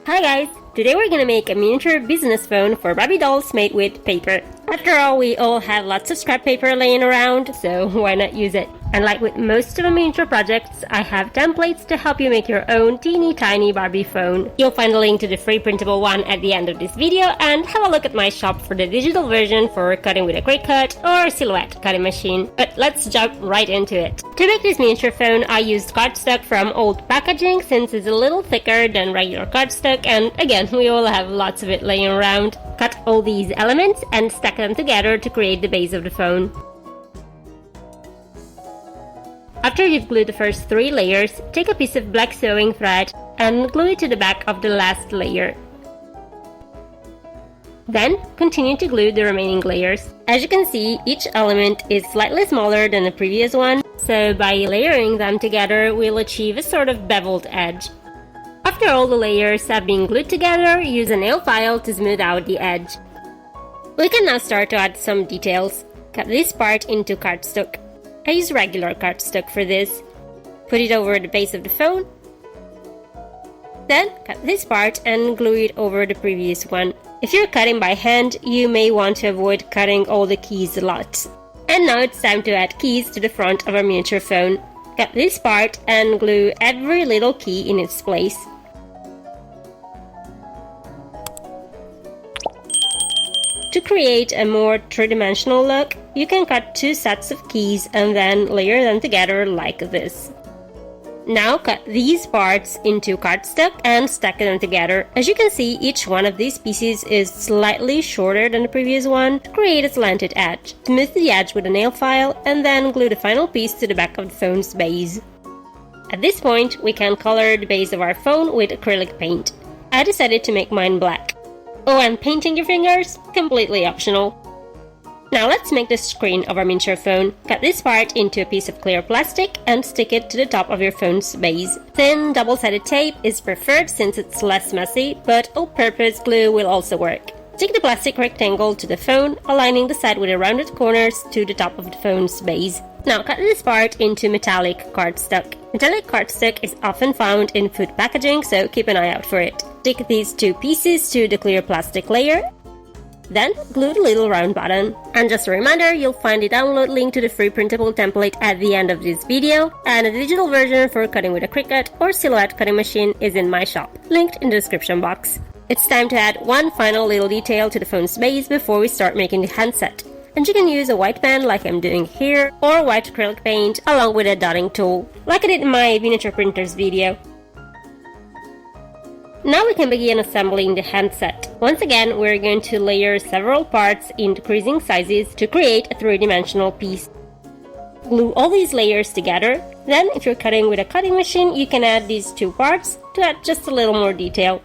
Hi guys! Today we're gonna make a miniature business phone for Barbie dolls made with paper. After all, we all have lots of scrap paper laying around, so why not use it? And like with most of the miniature projects, I have templates to help you make your own teeny tiny Barbie phone. You'll find a link to the free printable one at the end of this video, and have a look at my shop for the digital version for cutting with a Cricut or Silhouette cutting machine. But let's jump right into it. To make this miniature phone, I used cardstock from old packaging since it's a little thicker than regular cardstock, and again, we all have lots of it laying around. Cut all these elements and stack them together to create the base of the phone. After you've glued the first 3 layers, take a piece of black sewing thread and glue it to the back of the last layer. Then, continue to glue the remaining layers. As you can see, each element is slightly smaller than the previous one, so by layering them together, we'll achieve a sort of beveled edge. After all the layers have been glued together, use a nail file to smooth out the edge. We can now start to add some details. Cut this part into cardstock. I use regular cardstock for this. Put it over the base of the phone. Then cut this part and glue it over the previous one. If you're cutting by hand, you may want to avoid cutting all the keys a lot. And now it's time to add keys to the front of our miniature phone. Cut this part and glue every little key in its place. To create a more three-dimensional look, you can cut 2 sets of keys and then layer them together like this. Now cut these parts into cardstock and stack them together. As you can see, each one of these pieces is slightly shorter than the previous one to create a slanted edge. Smooth the edge with a nail file and then glue the final piece to the back of the phone's base. At this point, we can color the base of our phone with acrylic paint. I decided to make mine black. Oh, and painting your fingers? Completely optional. Now let's make the screen of our miniature phone. Cut this part into a piece of clear plastic and stick it to the top of your phone's base. Thin, double-sided tape is preferred since it's less messy, but all-purpose glue will also work. Stick the plastic rectangle to the phone, aligning the side with the rounded corners to the top of the phone's base. Now cut this part into metallic cardstock. Metallic cardstock is often found in food packaging, so keep an eye out for it. Stick these 2 pieces to the clear plastic layer. Then glue the little round button. And just a reminder, you'll find the download link to the free printable template at the end of this video, and a digital version for cutting with a Cricut or Silhouette cutting machine is in my shop, linked in the description box. It's time to add one final little detail to the phone's base before we start making the handset. And you can use a white pen like I'm doing here, or white acrylic paint along with a dotting tool, like I did in my miniature printers video. Now we can begin assembling the handset. Once again, we're going to layer several parts in decreasing sizes to create a 3-dimensional piece. Glue all these layers together. Then, if you're cutting with a cutting machine, you can add these 2 parts to add just a little more detail.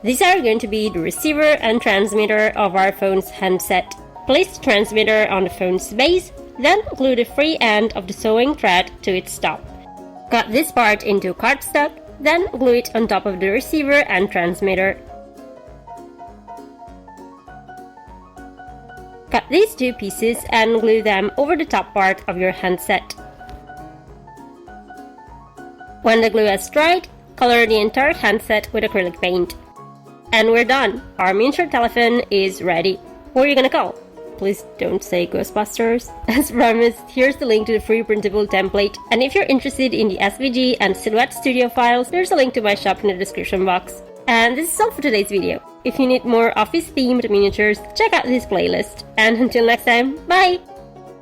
These are going to be the receiver and transmitter of our phone's handset. Place the transmitter on the phone's base, then glue the free end of the sewing thread to its top. Cut this part into cardstock, then glue it on top of the receiver and transmitter. Cut these 2 pieces and glue them over the top part of your handset. When the glue has dried, color the entire handset with acrylic paint. And we're done! Our miniature telephone is ready. What are you gonna call? Please don't say Ghostbusters. As promised, here's the link to the free printable template, and if you're interested in the SVG and Silhouette Studio files, there's a link to my shop in the description box. And this is all for today's video. If you need more office-themed miniatures, check out this playlist. And until next time, bye!